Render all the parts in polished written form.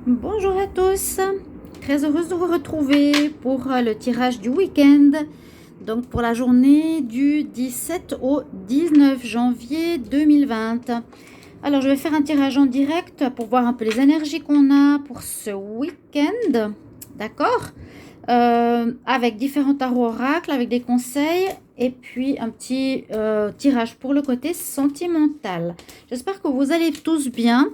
Bonjour à tous, très heureuse de vous retrouver pour le tirage du week-end, donc pour la journée du 17 au 19 janvier 2020. Alors je vais faire un tirage en direct pour voir un peu les énergies qu'on a pour ce week-end, d'accord. Avec différents tarots oracles, avec des conseils et puis un petit tirage pour le côté sentimental. J'espère que vous allez tous bien.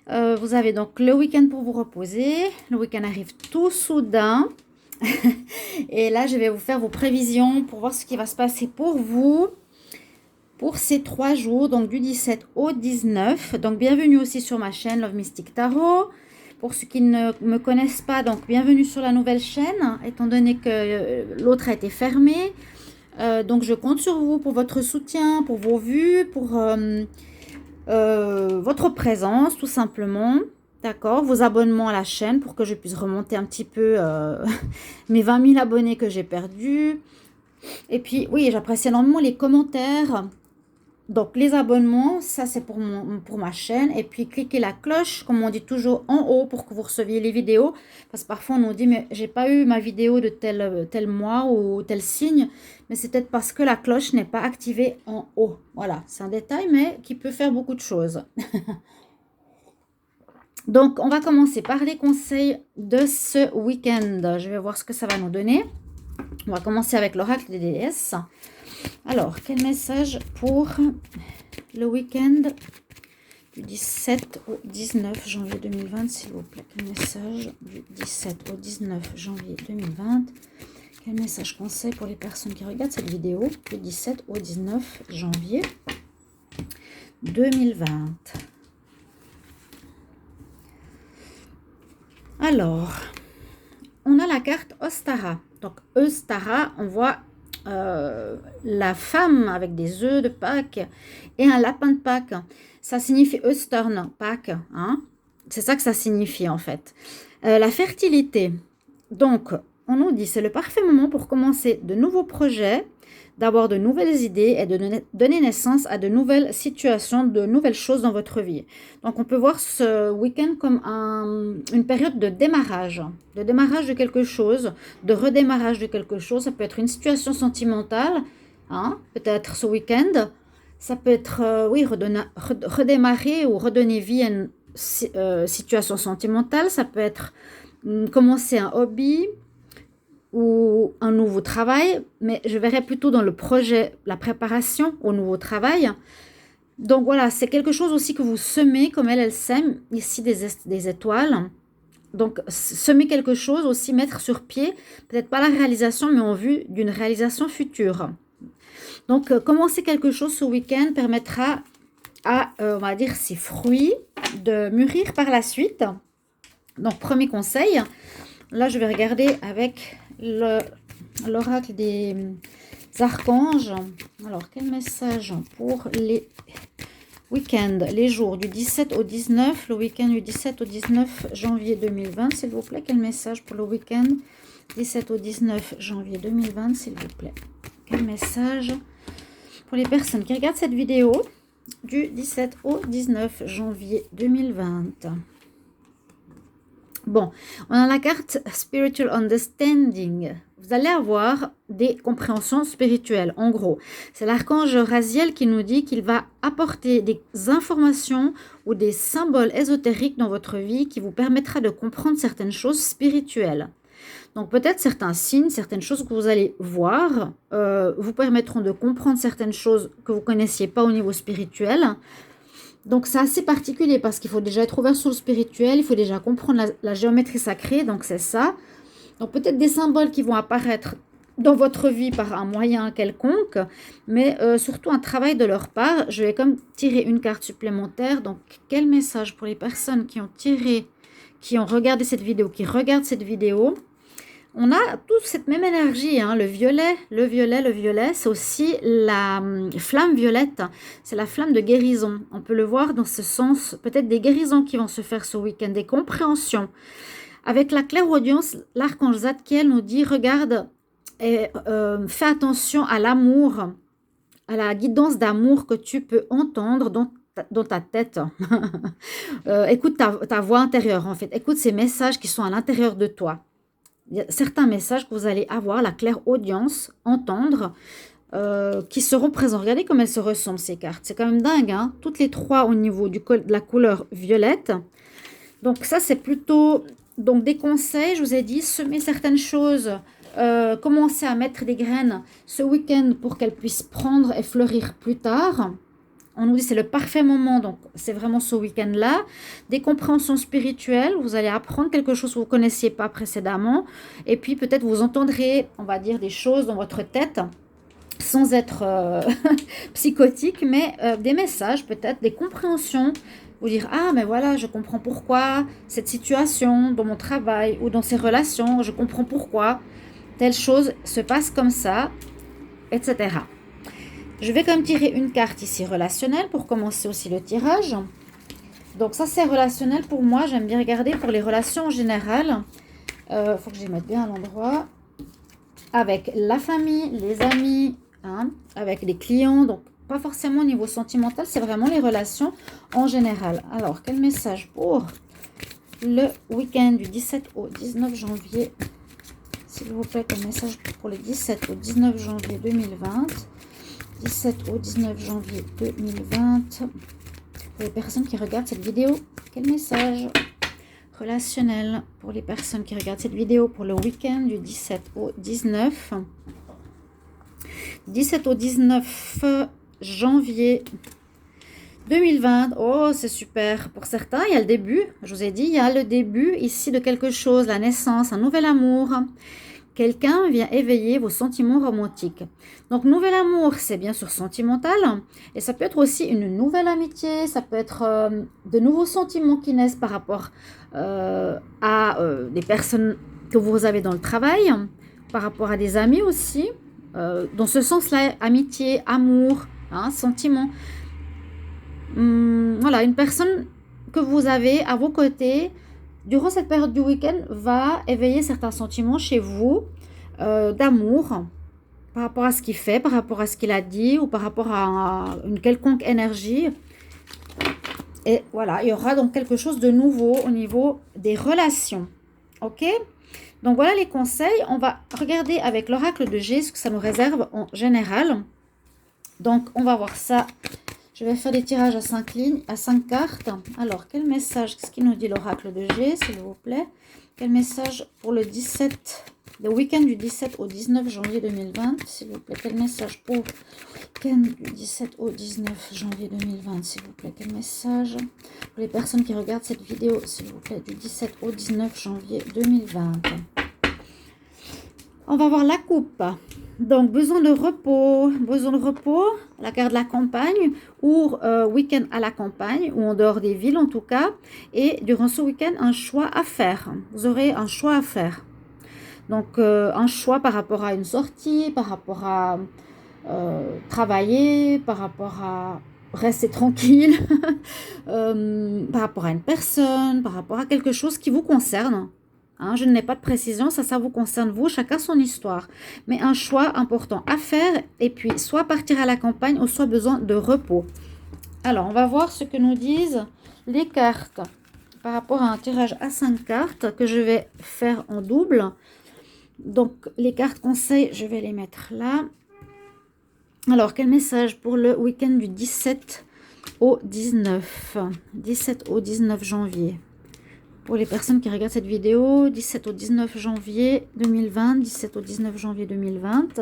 Vous avez donc le week-end pour vous reposer. Le week-end arrive tout soudain. Et là, je vais vous faire vos prévisions pour voir ce qui va se passer pour vous pour ces 3 jours, donc du 17 au 19. Donc, bienvenue aussi sur ma chaîne Love Mystic Tarot. Pour ceux qui ne me connaissent pas, donc bienvenue sur la nouvelle chaîne, étant donné que l'autre a été fermée. Donc, je compte sur vous pour votre soutien, pour vos vues, pour votre présence tout simplement, d'accord, vos abonnements à la chaîne pour que je puisse remonter un petit peu mes 20 000 abonnés que j'ai perdus. Et puis oui, j'apprécie énormément les commentaires, donc les abonnements, ça c'est pour ma chaîne. Et puis cliquez la cloche, comme on dit toujours, en haut pour que vous receviez les vidéos. Parce que parfois on nous dit, mais j'ai pas eu ma vidéo de tel mois ou tel signe. Mais c'est peut-être parce que la cloche n'est pas activée en haut. Voilà, c'est un détail, mais qui peut faire beaucoup de choses. Donc, on va commencer par les conseils de ce week-end. Je vais voir ce que ça va nous donner. On va commencer avec l'oracle des déesses. Alors, quel message pour le week-end du 17 au 19 janvier 2020, s'il vous plaît. Quel message du 17 au 19 janvier 2020. Quel message conseil pour les personnes qui regardent cette vidéo du 17 au 19 janvier 2020. Alors, on a la carte Ostara. Donc, Ostara, on voit la femme avec des œufs de Pâques et un lapin de Pâques. Ça signifie Eustern, Pâques. Hein? C'est ça que ça signifie en fait. La fertilité. Donc, on nous dit c'est le parfait moment pour commencer de nouveaux projets, d'avoir de nouvelles idées et de donner naissance à de nouvelles situations, de nouvelles choses dans votre vie. Donc, on peut voir ce week-end comme une période de démarrage de quelque chose, de redémarrage de quelque chose. Ça peut être une situation sentimentale, hein, peut-être ce week-end. Ça peut être, oui, redémarrer ou redonner vie à une situation sentimentale. Ça peut être commencer un hobby ou un nouveau travail, mais je verrais plutôt dans le projet, la préparation au nouveau travail. Donc voilà, c'est quelque chose aussi que vous semez, comme elle sème ici des étoiles. Donc semer quelque chose, aussi mettre sur pied, peut-être pas la réalisation, mais en vue d'une réalisation future. Donc commencer quelque chose ce week-end permettra à, on va dire, ces fruits de mûrir par la suite. Donc premier conseil, là je vais regarder avec l'oracle des archanges. Alors, quel message pour les week-ends, les jours du 17 au 19, le week-end du 17 au 19 janvier 2020, s'il vous plaît. Quel message pour le week-end 17 au 19 janvier 2020, s'il vous plaît. Quel message pour les personnes qui regardent cette vidéo du 17 au 19 janvier 2020. Bon, on a la carte Spiritual Understanding. Vous allez avoir des compréhensions spirituelles, en gros. C'est l'archange Raziel qui nous dit qu'il va apporter des informations ou des symboles ésotériques dans votre vie qui vous permettra de comprendre certaines choses spirituelles. Donc peut-être certains signes, certaines choses que vous allez voir vous permettront de comprendre certaines choses que vous ne connaissiez pas au niveau spirituel. Donc c'est assez particulier parce qu'il faut déjà être ouvert sur le spirituel, il faut déjà comprendre la géométrie sacrée, donc c'est ça. Donc peut-être des symboles qui vont apparaître dans votre vie par un moyen quelconque, mais surtout un travail de leur part. Je vais comme tirer une carte supplémentaire. Donc quel message pour les personnes qui ont regardé cette vidéo, qui regardent cette vidéo. On a toute cette même énergie, hein, le violet, c'est aussi la flamme violette, c'est la flamme de guérison. On peut le voir dans ce sens, peut-être des guérisons qui vont se faire ce week-end, des compréhensions. Avec la clairaudience, l'archange Zadkiel nous dit, regarde, et, fais attention à l'amour, à la guidance d'amour que tu peux entendre dans dans ta tête. Écoute ta voix intérieure, en fait. Écoute ces messages qui sont à l'intérieur de toi. Il y a certains messages que vous allez avoir, la clairaudience, entendre, qui seront présents. Regardez comme elles se ressemblent, ces cartes. C'est quand même dingue, hein? Toutes les trois au niveau de la couleur violette. Donc ça, c'est plutôt donc des conseils. Je vous ai dit, semer certaines choses, commencer à mettre des graines ce week-end pour qu'elles puissent prendre et fleurir plus tard. On nous dit c'est le parfait moment, donc c'est vraiment ce week-end-là. Des compréhensions spirituelles, vous allez apprendre quelque chose que vous ne connaissiez pas précédemment. Et puis peut-être vous entendrez, on va dire, des choses dans votre tête, sans être psychotique, mais des messages peut-être, des compréhensions. Vous dire, ah mais voilà, je comprends pourquoi cette situation dans mon travail ou dans ces relations, je comprends pourquoi telle chose se passe comme ça, etc. Je vais quand même tirer une carte ici relationnelle pour commencer aussi le tirage. Donc ça c'est relationnel pour moi, j'aime bien regarder pour les relations en général. Faut que je les mette bien à l'endroit. Avec la famille, les amis, hein, avec les clients, donc pas forcément au niveau sentimental, c'est vraiment les relations en général. Alors, quel message pour le week-end du 17 au 19 janvier, s'il vous plaît, quel message pour le 17 au 19 janvier 2020, 17 au 19 janvier 2020, pour les personnes qui regardent cette vidéo, quel message relationnel pour les personnes qui regardent cette vidéo pour le week-end du 17 au 19, 17 au 19 janvier 2020. Oh, c'est super. Pour certains, il y a le début. Je vous ai dit, il y a le début ici de quelque chose, la naissance, un nouvel amour. Quelqu'un vient éveiller vos sentiments romantiques. Donc, nouvel amour, c'est bien sûr sentimental. Et ça peut être aussi une nouvelle amitié. Ça peut être de nouveaux sentiments qui naissent par rapport à des personnes que vous avez dans le travail, par rapport à des amis aussi. Dans ce sens-là, amitié, amour, hein, sentiment. Voilà, une personne que vous avez à vos côtés durant cette période du week-end va éveiller certains sentiments chez vous, d'amour, par rapport à ce qu'il fait, par rapport à ce qu'il a dit ou par rapport à une quelconque énergie. Et voilà, il y aura donc quelque chose de nouveau au niveau des relations. Ok ? Donc voilà les conseils. On va regarder avec l'oracle de G ce que ça nous réserve en général. Donc on va voir ça. Je vais faire des tirages à 5 lignes, à 5 cartes. Alors quel message, qu'est-ce qu'il nous dit l'oracle de G, s'il vous plaît? Quel message pour le 17, le week-end du 17 au 19 janvier 2020, s'il vous plaît? Quel message pour le week-end du 17 au 19 janvier 2020, s'il vous plaît? Quel message pour les personnes qui regardent cette vidéo, s'il vous plaît, du 17 au 19 janvier 2020? On va voir la coupe. Donc, besoin de repos, la carte de la campagne ou week-end à la campagne ou en dehors des villes en tout cas. Et durant ce week-end, un choix à faire. Vous aurez un choix à faire. Donc, un choix par rapport à une sortie, par rapport à travailler, par rapport à rester tranquille, par rapport à une personne, par rapport à quelque chose qui vous concerne. Hein, je n'ai pas de précision, ça vous concerne vous, chacun son histoire. Mais un choix important à faire et puis soit partir à la campagne ou soit besoin de repos. Alors, on va voir ce que nous disent les cartes par rapport à un tirage à 5 cartes que je vais faire en double. Donc, les cartes conseils, je vais les mettre là. Alors, quel message pour le week-end du 17 au 19 janvier? Pour les personnes qui regardent cette vidéo, 17 au 19 janvier 2020, 17 au 19 janvier 2020.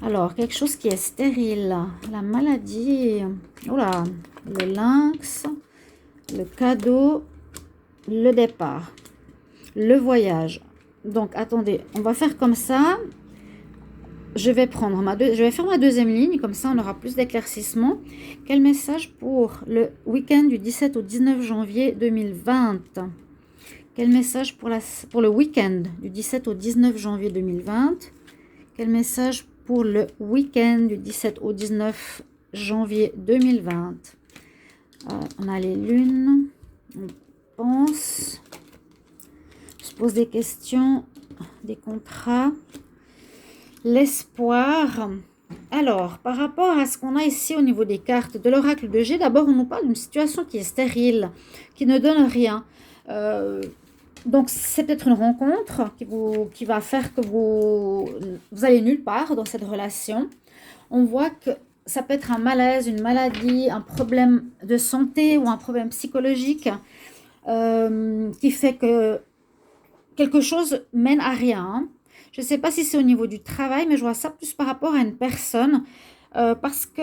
Alors, quelque chose qui est stérile, la maladie, oula, le lynx, le cadeau, le départ, le voyage. Donc, attendez, on va faire comme ça. Je vais faire ma deuxième ligne, comme ça on aura plus d'éclaircissement. Quel message pour le week-end du 17 au 19 janvier 2020? Quel message pour le week-end du 17 au 19 janvier 2020? Quel message pour le week-end du 17 au 19 janvier 2020? On a les lunes, on pense, on se pose des questions, des contrats. L'espoir, Alors, par rapport à ce qu'on a ici au niveau des cartes de l'oracle de G, d'abord, on nous parle d'une situation qui est stérile, qui ne donne rien. Euh, donc, c'est peut-être une rencontre qui va faire que vous allez nulle part dans cette relation. On voit que ça peut être un malaise, une maladie, un problème de santé ou un problème psychologique qui fait que quelque chose mène à rien. Hein. Je ne sais pas si c'est au niveau du travail, mais je vois ça plus par rapport à une personne. Parce que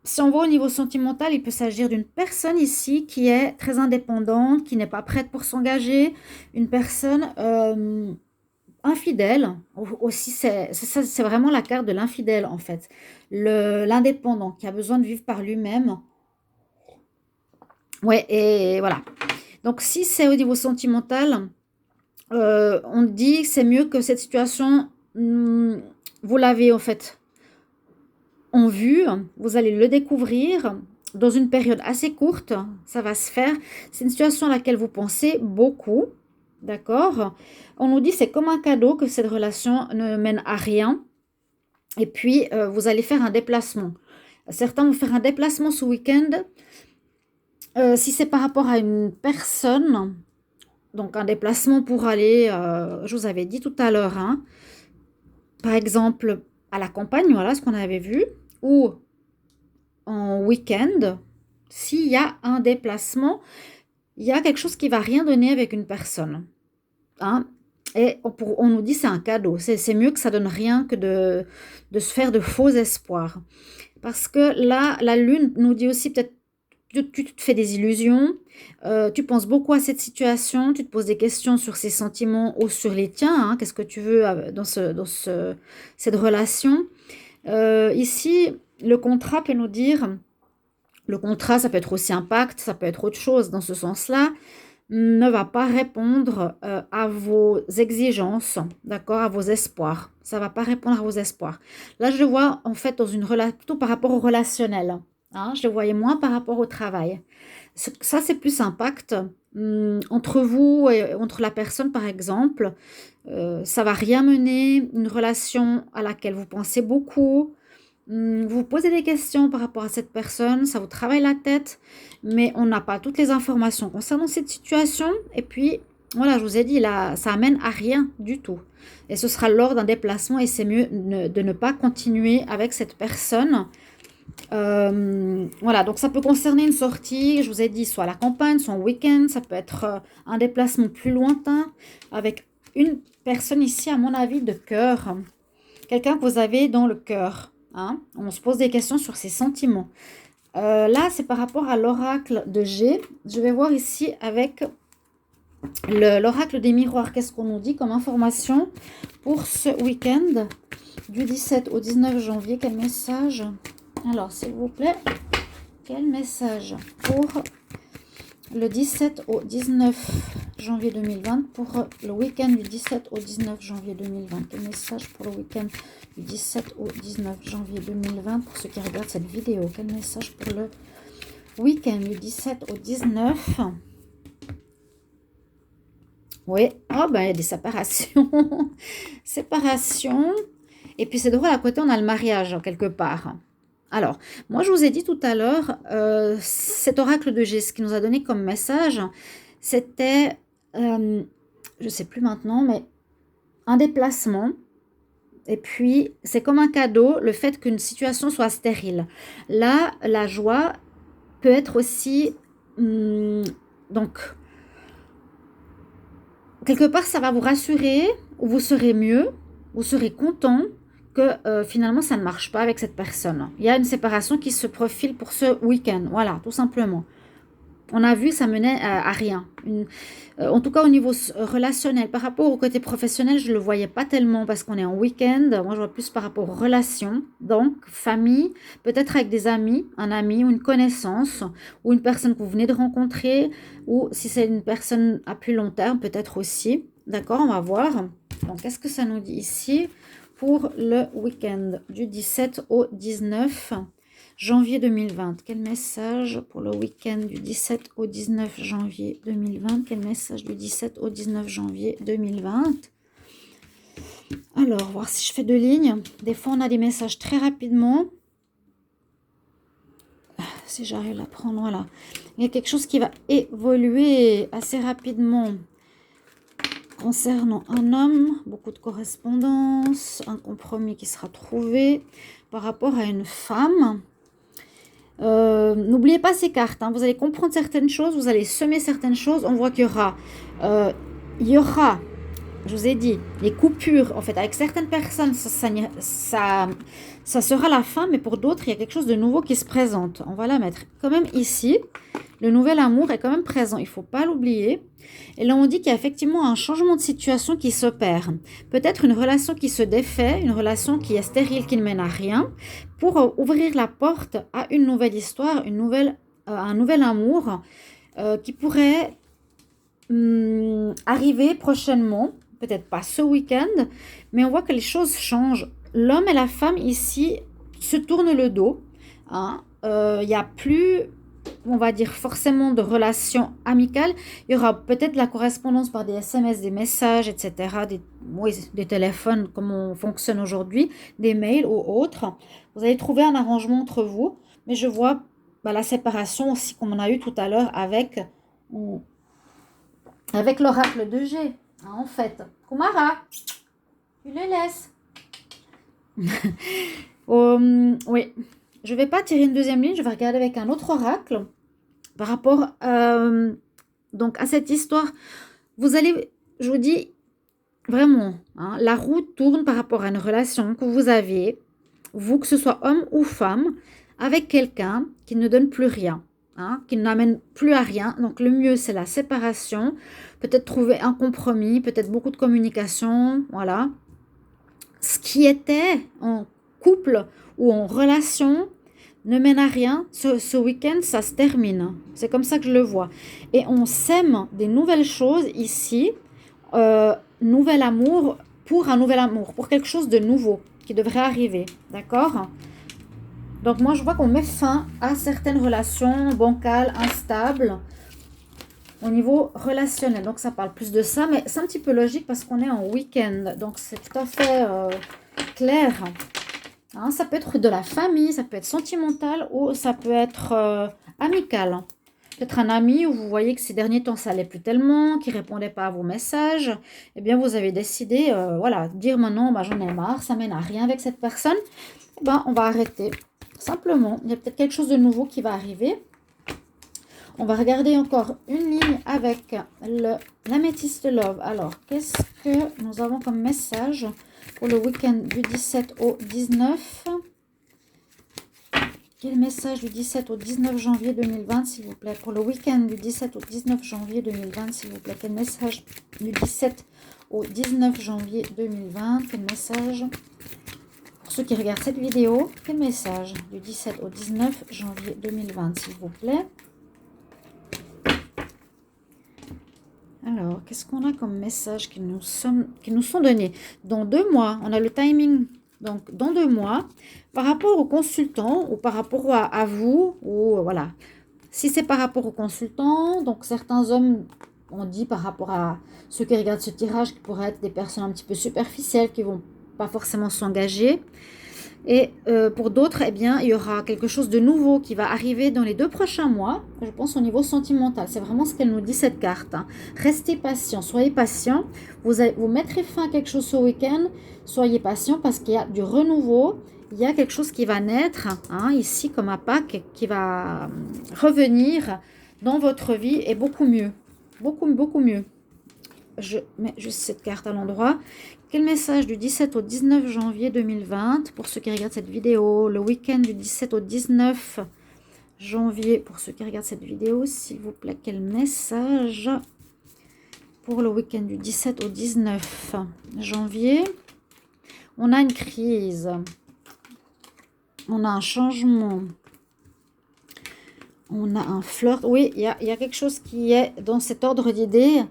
si on voit au niveau sentimental, il peut s'agir d'une personne ici qui est très indépendante, qui n'est pas prête pour s'engager, une personne infidèle. Aussi, c'est vraiment la carte de l'infidèle en fait. L'indépendant qui a besoin de vivre par lui-même. Ouais, et voilà. Donc si c'est au niveau sentimental, on dit que c'est mieux que cette situation, vous l'avez en fait en vue, vous allez le découvrir dans une période assez courte, ça va se faire. C'est une situation à laquelle vous pensez beaucoup, d'accord? On nous dit c'est comme un cadeau que cette relation ne mène à rien. Et puis, vous allez faire un déplacement. Certains vont faire un déplacement ce week-end. Si c'est par rapport à une personne, donc un déplacement pour aller, je vous avais dit tout à l'heure, hein, par exemple à la campagne, voilà ce qu'on avait vu, ou en week-end, s'il y a un déplacement, il y a quelque chose qui va rien donner avec une personne. Hein. Et on nous dit c'est un cadeau. C'est mieux que ça donne rien que de se faire de faux espoirs. Parce que là, la lune nous dit aussi peut-être tu te fais des illusions, tu penses beaucoup à cette situation, tu te poses des questions sur ses sentiments ou sur les tiens, hein, qu'est-ce que tu veux cette relation. Ici, le contrat peut nous dire, le contrat, ça peut être aussi un pacte, ça peut être autre chose dans ce sens-là, ne va pas répondre à vos exigences, d'accord, à vos espoirs. Ça ne va pas répondre à vos espoirs. Là, je le vois en fait dans une relation, plutôt par rapport au relationnel. Hein, je le voyais moins par rapport au travail. Ça, c'est plus un pacte entre vous et entre la personne, par exemple. Ça va rien mener, une relation à laquelle vous pensez beaucoup. Vous posez des questions par rapport à cette personne, ça vous travaille la tête, mais on n'a pas toutes les informations concernant cette situation. Et puis, voilà, je vous ai dit, là, ça amène à rien du tout. Et ce sera lors d'un déplacement et c'est mieux de ne pas continuer avec cette personne. Voilà, donc ça peut concerner une sortie, je vous ai dit, soit à la campagne, soit en week-end, ça peut être un déplacement plus lointain avec une personne ici, à mon avis, de cœur. Quelqu'un que vous avez dans le cœur. Hein. On se pose des questions sur ses sentiments. Là, c'est par rapport à l'oracle de G. Je vais voir ici avec l'oracle des miroirs. Qu'est-ce qu'on nous dit comme information pour ce week-end du 17 au 19 janvier? Quel message? Alors, s'il vous plaît, quel message pour le 17 au 19 janvier 2020 pour le week-end du 17 au 19 janvier 2020. Quel message pour le week-end du 17 au 19 janvier 2020 pour ceux qui regardent cette vidéo? Quel message pour le week-end du 17 au 19? Oui, oh ben il y a des séparations. Séparation. Et puis c'est drôle, à côté on a le mariage quelque part. Alors, moi je vous ai dit tout à l'heure, cet oracle de G, ce qui nous a donné comme message, c'était, je ne sais plus maintenant, mais un déplacement. Et puis, c'est comme un cadeau, le fait qu'une situation soit stérile. Là, la joie peut être aussi, donc, quelque part, ça va vous rassurer, ou vous serez mieux, vous serez content que finalement, ça ne marche pas avec cette personne. Il y a une séparation qui se profile pour ce week-end. Voilà, tout simplement. On a vu, ça menait à rien. En tout cas, au niveau relationnel, par rapport au côté professionnel, je ne le voyais pas tellement parce qu'on est en week-end. Moi, je vois plus par rapport aux relations. Donc, famille, peut-être avec des amis, un ami ou une connaissance, ou une personne que vous venez de rencontrer, ou si c'est une personne à plus long terme, peut-être aussi. D'accord, on va voir. Donc, qu'est-ce que ça nous dit ici pour le week-end du 17 au 19 janvier 2020, quel message pour le week-end du 17 au 19 janvier 2020? Quel message du 17 au 19 janvier 2020? Alors, voir si je fais 2 lignes. Des fois, on a des messages très rapidement. Si j'arrive à prendre, voilà. Il y a quelque chose qui va évoluer assez rapidement concernant un homme. Beaucoup de correspondance, un compromis qui sera trouvé par rapport à une femme. N'oubliez pas ces cartes, hein. Vous allez comprendre certaines choses, vous allez semer certaines choses. On voit qu'il y aura, je vous ai dit, les coupures. En fait, avec certaines personnes, ça sera la fin, mais pour d'autres, il y a quelque chose de nouveau qui se présente. On va la mettre quand même ici. Le nouvel amour est quand même présent, il ne faut pas l'oublier. Et là, on dit qu'il y a effectivement un changement de situation qui s'opère. Peut-être une relation qui se défait, une relation qui est stérile, qui ne mène à rien, pour ouvrir la porte à une nouvelle histoire, un nouvel amour qui pourrait arriver prochainement. Peut-être pas ce week-end, mais on voit que les choses changent. L'homme et la femme ici se tournent le dos. Hein. Il n'y a plus, on va dire, forcément de relations amicales. Il y aura peut-être de la correspondance par des SMS, des messages, etc., des téléphones, comme on fonctionne aujourd'hui, des mails ou autres. Vous allez trouver un arrangement entre vous, mais je vois la séparation aussi, comme on a eu tout à l'heure avec l'oracle de G. En fait, Kumara, tu le laisses. Oui, je ne vais pas tirer une deuxième ligne, je vais regarder avec un autre oracle par rapport donc à cette histoire. Vous allez, je vous dis vraiment, hein, la roue tourne par rapport à une relation que vous avez, vous, que ce soit homme ou femme, avec quelqu'un qui ne donne plus rien. Hein, qui n'amène plus à rien. Donc le mieux, c'est la séparation. Peut-être trouver un compromis, peut-être beaucoup de communication. Voilà. Ce qui était en couple ou en relation ne mène à rien. Ce week-end, ça se termine. C'est comme ça que je le vois. Et on sème des nouvelles choses ici. Nouvel amour pour un nouvel amour. Pour quelque chose de nouveau qui devrait arriver. D'accord ? Donc moi, je vois qu'on met fin à certaines relations bancales, instables, au niveau relationnel. Donc ça parle plus de ça, mais c'est un petit peu logique parce qu'on est en week-end. Donc c'est tout à fait clair. Hein, ça peut être de la famille, ça peut être sentimental ou ça peut être amical. Peut-être un ami où vous voyez que ces derniers temps, ça n'allait plus tellement, qui ne répondait pas à vos messages. Eh bien, vous avez décidé, voilà, dire maintenant, j'en ai marre, ça mène à rien avec cette personne. On va arrêter. Simplement, il y a peut-être quelque chose de nouveau qui va arriver. On va regarder encore une ligne avec l'améthyste love. Alors, qu'est-ce que nous avons comme message pour le week-end du 17 au 19 ? Quel message du 17 au 19 janvier 2020, s'il vous plaît? Pour le week-end du 17 au 19 janvier 2020, s'il vous plaît. Quel message du 17 au 19 janvier 2020? Quel message pour ceux qui regardent cette vidéo? Quel message du 17 au 19 janvier 2020, s'il vous plaît? Alors, qu'est-ce qu'on a comme message qui nous sont donnés? Dans 2 mois, on a le timing. Donc, dans 2 mois, par rapport au consultant ou par rapport à vous, ou voilà. Si c'est par rapport au consultant, donc certains hommes, on dit par rapport à ceux qui regardent ce tirage, qui pourraient être des personnes un petit peu superficielles, qui ne vont pas forcément s'engager. Et pour d'autres, eh bien, il y aura quelque chose de nouveau qui va arriver dans les 2 prochains mois, je pense au niveau sentimental. C'est vraiment ce qu'elle nous dit, cette carte. Hein. Restez patient, soyez patient. Vous mettrez fin à quelque chose ce week-end. Soyez patient parce qu'il y a du renouveau. Il y a quelque chose qui va naître, hein, ici comme à Pâques, qui va revenir dans votre vie et beaucoup mieux. Beaucoup, beaucoup mieux. Je mets juste cette carte à l'endroit. Quel message du 17 au 19 janvier 2020 pour ceux qui regardent cette vidéo? Le week-end du 17 au 19 janvier pour ceux qui regardent cette vidéo, s'il vous plaît. Quel message pour le week-end du 17 au 19 janvier? On a une crise. On a un changement. On a un flirt. Oui, il y a quelque chose qui est dans cet ordre d'idées.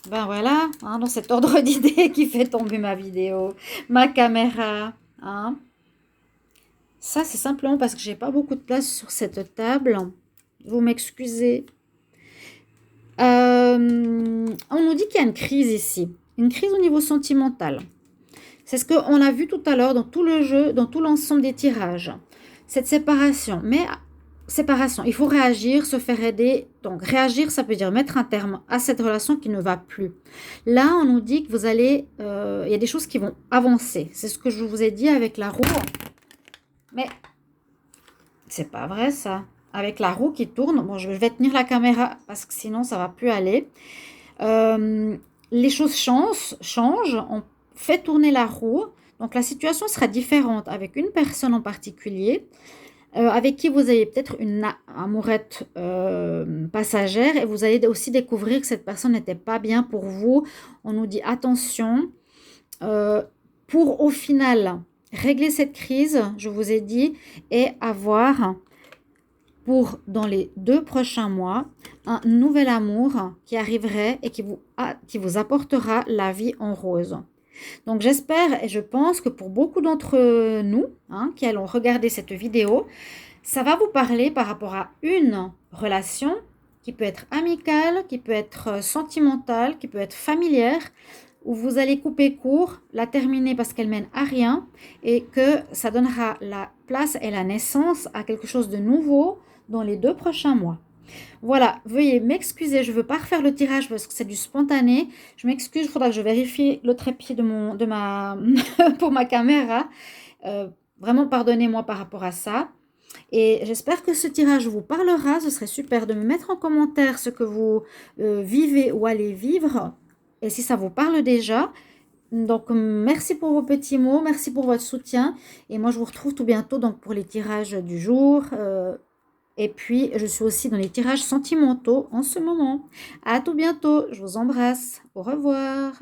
Voilà, hein, dans cet ordre d'idées qui fait tomber ma vidéo, ma caméra. Hein. Ça, c'est simplement parce que j'ai pas beaucoup de place sur cette table. Vous m'excusez. On nous dit qu'il y a une crise ici. une crise au niveau sentimental. C'est ce qu'on a vu tout à l'heure dans tout le jeu, dans tout l'ensemble des tirages. Cette séparation. Mais séparation, il faut réagir, se faire aider. Donc réagir, ça veut dire mettre un terme à cette relation qui ne va plus. Là, on nous dit que vous allez... il y a des choses qui vont avancer. C'est ce que je vous ai dit avec la roue. Mais c'est pas vrai ça. Avec la roue qui tourne, bon, je vais tenir la caméra parce que sinon ça va plus aller. Les choses changent, on fait tourner la roue. Donc la situation sera différente avec une personne en particulier, avec qui vous avez peut-être une amourette passagère, et vous allez aussi découvrir que cette personne n'était pas bien pour vous. On nous dit attention, pour au final régler cette crise, je vous ai dit, et avoir pour dans les 2 prochains mois un nouvel amour qui arriverait et qui vous apportera la vie en rose. Donc j'espère et je pense que pour beaucoup d'entre nous qui allons regarder cette vidéo, ça va vous parler par rapport à une relation qui peut être amicale, qui peut être sentimentale, qui peut être familière, où vous allez couper court, la terminer parce qu'elle mène à rien, et que ça donnera la place et la naissance à quelque chose de nouveau dans les 2 prochains mois. Voilà, veuillez m'excuser, je ne veux pas refaire le tirage parce que c'est du spontané. Je m'excuse, il faudra que je vérifie le trépied de ma pour ma caméra. Vraiment, pardonnez-moi par rapport à ça. Et j'espère que ce tirage vous parlera. Ce serait super de me mettre en commentaire ce que vous vivez ou allez vivre. Et si ça vous parle déjà. Donc, merci pour vos petits mots, merci pour votre soutien. Et moi, je vous retrouve tout bientôt donc, pour les tirages du jour. Et puis, je suis aussi dans les tirages sentimentaux en ce moment. À tout bientôt. Je vous embrasse. Au revoir.